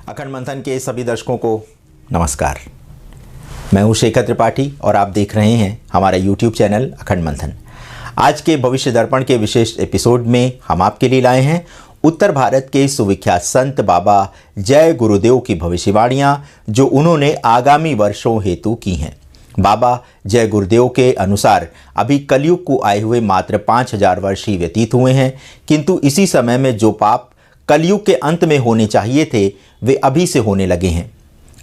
अखंड मंथन के सभी दर्शकों को नमस्कार। मैं हूं शेखर त्रिपाठी और आप देख रहे हैं हमारा YouTube चैनल अखंड मंथन। आज के भविष्य दर्पण के विशेष एपिसोड में हम आपके लिए लाए हैं उत्तर भारत के सुविख्यात संत बाबा जय गुरुदेव की भविष्यवाणियां, जो उन्होंने आगामी वर्षों हेतु की हैं। बाबा जय गुरुदेव के अनुसार अभी कलयुग को आए हुए मात्र 5000 वर्ष ही व्यतीत हुए हैं, किंतु इसी समय में जो पाप कलयुग के अंत में होने चाहिए थे वे अभी से होने लगे हैं।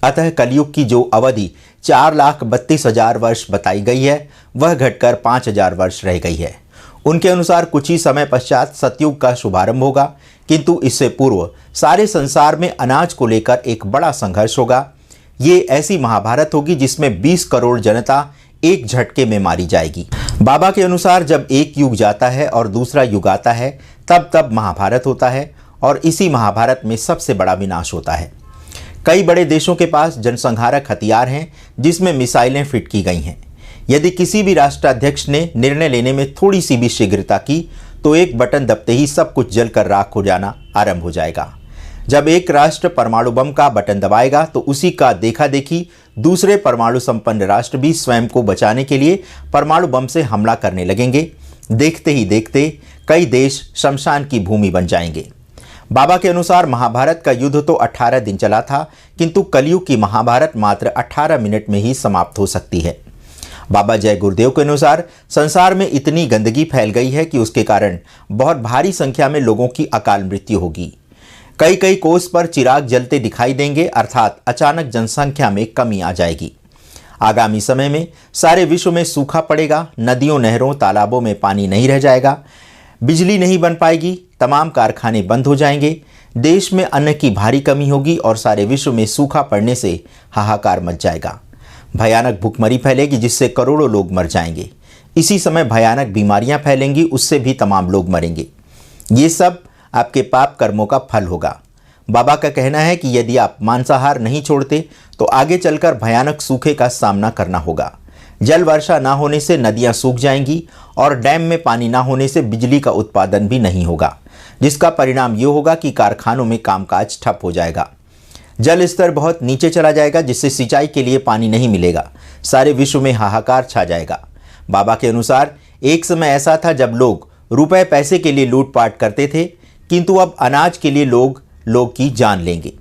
अतः कलयुग की जो अवधि 4,32,000 वर्ष बताई गई है वह घटकर 5,000 वर्ष रह गई है। उनके अनुसार कुछ ही समय पश्चात सतयुग का शुभारंभ होगा, किंतु इससे पूर्व सारे संसार में अनाज को लेकर एक बड़ा संघर्ष होगा। ये ऐसी महाभारत होगी जिसमें 20 करोड़ जनता एक झटके में मारी जाएगी। बाबा के अनुसार जब एक युग जाता है और दूसरा युग आता है तब महाभारत होता है और इसी महाभारत में सबसे बड़ा विनाश होता है। कई बड़े देशों के पास जनसंहारक हथियार हैं जिसमें मिसाइलें फिट की गई हैं। यदि किसी भी राष्ट्राध्यक्ष ने निर्णय लेने में थोड़ी सी भी शीघ्रता की तो एक बटन दबते ही सब कुछ जलकर राख हो जाना आरंभ हो जाएगा। जब एक राष्ट्र परमाणु बम का बटन दबाएगा तो उसी का देखा देखी दूसरे परमाणु संपन्न राष्ट्र भी स्वयं को बचाने के लिए परमाणु बम से हमला करने लगेंगे। देखते ही देखते कई देश शमशान की भूमि बन जाएंगे। बाबा के अनुसार महाभारत का युद्ध तो 18 दिन चला था, किंतु कलयुग की महाभारत मात्र 18 मिनट में ही समाप्त हो सकती है। बाबा जय गुरुदेव के अनुसार संसार में इतनी गंदगी फैल गई है कि उसके कारण बहुत भारी संख्या में लोगों की अकाल मृत्यु होगी। कई कोस पर चिराग जलते दिखाई देंगे, अर्थात अचानक जनसंख्या में कमी आ जाएगी। आगामी समय में सारे विश्व में सूखा पड़ेगा, नदियों नहरों तालाबों में पानी नहीं रह जाएगा, बिजली नहीं बन पाएगी, तमाम कारखाने बंद हो जाएंगे, देश में अन्न की भारी कमी होगी और सारे विश्व में सूखा पड़ने से हाहाकार मच जाएगा। भयानक भूखमरी फैलेगी जिससे करोड़ों लोग मर जाएंगे। इसी समय भयानक बीमारियां फैलेंगी, उससे भी तमाम लोग मरेंगे। ये सब आपके पाप कर्मों का फल होगा। बाबा का कहना है कि यदि आप मांसाहार नहीं छोड़ते तो आगे चलकर भयानक सूखे का सामना करना होगा। जल वर्षा ना होने से नदियां सूख जाएंगी और डैम में पानी ना होने से बिजली का उत्पादन भी नहीं होगा, जिसका परिणाम ये होगा कि कारखानों में कामकाज ठप हो जाएगा। जल स्तर बहुत नीचे चला जाएगा जिससे सिंचाई के लिए पानी नहीं मिलेगा। सारे विश्व में हाहाकार छा जाएगा। बाबा के अनुसार एक समय ऐसा था जब लोग रुपए पैसे के लिए लूटपाट करते थे, किंतु अब अनाज के लिए लोग की जान लेंगे।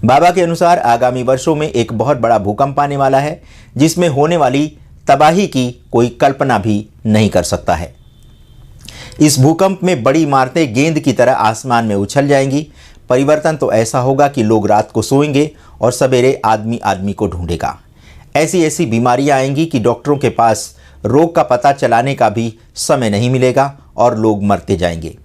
बाबा के अनुसार आगामी वर्षों में एक बहुत बड़ा भूकंप आने वाला है जिसमें होने वाली तबाही की कोई कल्पना भी नहीं कर सकता है। इस भूकंप में बड़ी इमारतें गेंद की तरह आसमान में उछल जाएंगी। परिवर्तन तो ऐसा होगा कि लोग रात को सोएंगे और सवेरे आदमी को ढूंढेगा। ऐसी बीमारियां आएंगी कि डॉक्टरों के पास रोग का पता चलाने का भी समय नहीं मिलेगा और लोग मरते जाएंगे।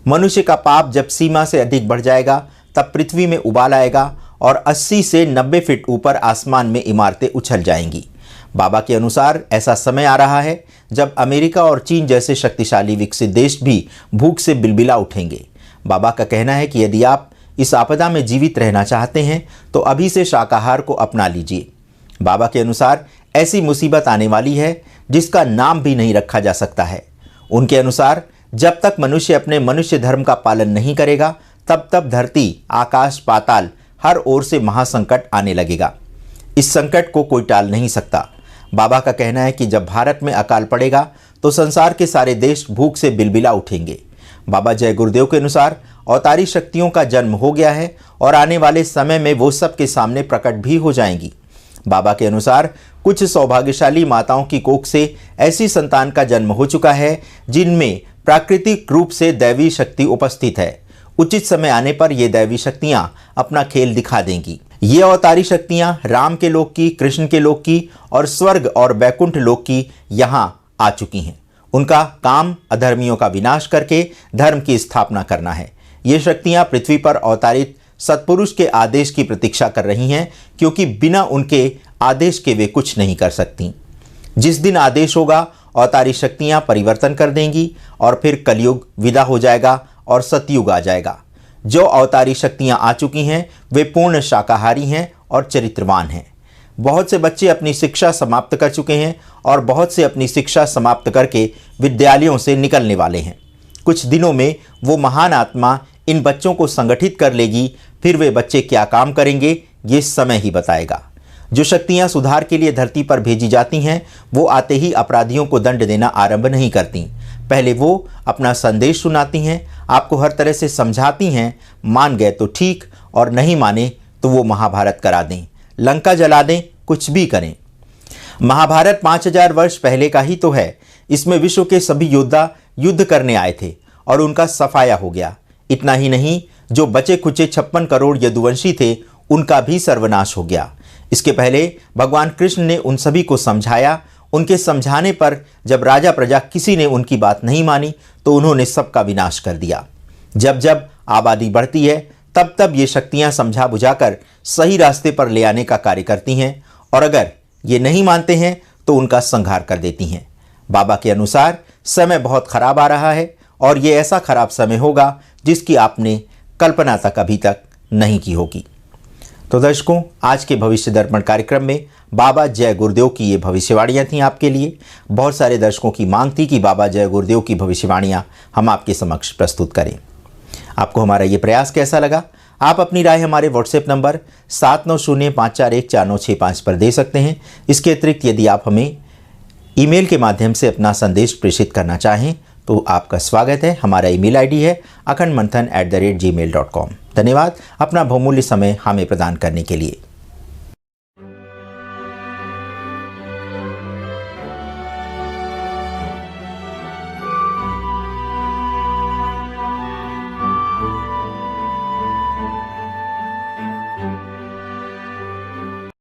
मनुष्य का पाप जब सीमा से अधिक बढ़ जाएगा तब पृथ्वी में उबाल आएगा और 80 से 90 फीट ऊपर आसमान में इमारतें उछल जाएंगी। बाबा के अनुसार ऐसा समय आ रहा है जब अमेरिका और चीन जैसे शक्तिशाली विकसित देश भी भूख से बिलबिला उठेंगे। बाबा का कहना है कि यदि आप इस आपदा में जीवित रहना चाहते हैं तो अभी से शाकाहार को अपना लीजिए। बाबा के अनुसार ऐसी मुसीबत आने वाली है जिसका नाम भी नहीं रखा जा सकता है। उनके अनुसार जब तक मनुष्य अपने मनुष्य धर्म का पालन नहीं करेगा तब धरती, आकाश, पाताल हर ओर से महासंकट आने लगेगा। इस संकट को कोई टाल नहीं सकता। बाबा का कहना है कि जब भारत में अकाल पड़ेगा तो संसार के सारे देश भूख से बिलबिला उठेंगे। बाबा जय गुरुदेव के अनुसार अवतारी शक्तियों का जन्म हो गया है और आने वाले समय में वो सबके सामने प्रकट भी हो जाएंगी। बाबा के अनुसार कुछ सौभाग्यशाली माताओं की कोख से ऐसी संतान का जन्म हो चुका है जिनमें प्राकृतिक रूप से दैवी शक्ति उपस्थित है। उचित समय आने पर ये दैवी शक्तियां अपना खेल दिखा देंगी। ये अवतारी शक्तियां राम के लोक की, कृष्ण के लोक की और स्वर्ग और बैकुंठ लोक की यहाँ आ चुकी हैं। उनका काम अधर्मियों का विनाश करके धर्म की स्थापना करना है। ये शक्तियां पृथ्वी पर अवतारित सत्पुरुष के आदेश की प्रतीक्षा कर रही हैं, क्योंकि बिना उनके आदेश के वे कुछ नहीं कर सकती। जिस दिन आदेश होगा अवतारी शक्तियां परिवर्तन कर देंगी और फिर कलयुग विदा हो जाएगा और सतयुग आ जाएगा। जो अवतारी शक्तियां आ चुकी हैं वे पूर्ण शाकाहारी हैं और चरित्रवान हैं। बहुत से बच्चे अपनी शिक्षा समाप्त कर चुके हैं और बहुत से अपनी शिक्षा समाप्त करके विद्यालयों से निकलने वाले हैं। कुछ दिनों में वो महान आत्मा इन बच्चों को संगठित कर लेगी, फिर वे बच्चे क्या काम करेंगे ये समय ही बताएगा। जो शक्तियां सुधार के लिए धरती पर भेजी जाती हैं वो आते ही अपराधियों को दंड देना आरंभ नहीं करती। पहले वो अपना संदेश सुनाती हैं, आपको हर तरह से समझाती हैं, मान गए तो ठीक और नहीं माने तो वो महाभारत करा दें, लंका जला दें, कुछ भी करें। महाभारत 5000 वर्ष पहले का ही तो है। इसमें विश्व के सभी योद्धा युद्ध करने आए थे और उनका सफाया हो गया। इतना ही नहीं, जो बचे खुचे 56 करोड़ यदुवंशी थे उनका भी सर्वनाश हो गया। इसके पहले भगवान कृष्ण ने उन सभी को समझाया। उनके समझाने पर जब राजा प्रजा किसी ने उनकी बात नहीं मानी तो उन्होंने सबका विनाश कर दिया। जब जब आबादी बढ़ती है तब तब ये शक्तियां समझा बुझाकर सही रास्ते पर ले आने का कार्य करती हैं और अगर ये नहीं मानते हैं तो उनका संहार कर देती हैं। बाबा के अनुसार समय बहुत खराब आ रहा है और ये ऐसा खराब समय होगा जिसकी आपने कल्पना तक अभी तक नहीं की होगी। तो दर्शकों, आज के भविष्य दर्पण कार्यक्रम में बाबा जय गुरुदेव की ये भविष्यवाणियाँ थीं आपके लिए। बहुत सारे दर्शकों की मांग थी कि बाबा जय गुरुदेव की भविष्यवाणियाँ हम आपके समक्ष प्रस्तुत करें। आपको हमारा ये प्रयास कैसा लगा? आप अपनी राय हमारे व्हाट्सएप नंबर 7905414965 पर दे सकते हैं। इसके अतिरिक्त यदि आप हमें ईमेल के माध्यम से अपना संदेश प्रेषित करना चाहें तो आपका स्वागत है। हमारा ईमेल आईडी है akhandmanthan@gmail.com। धन्यवाद अपना बहुमूल्य समय हमें प्रदान करने के लिए।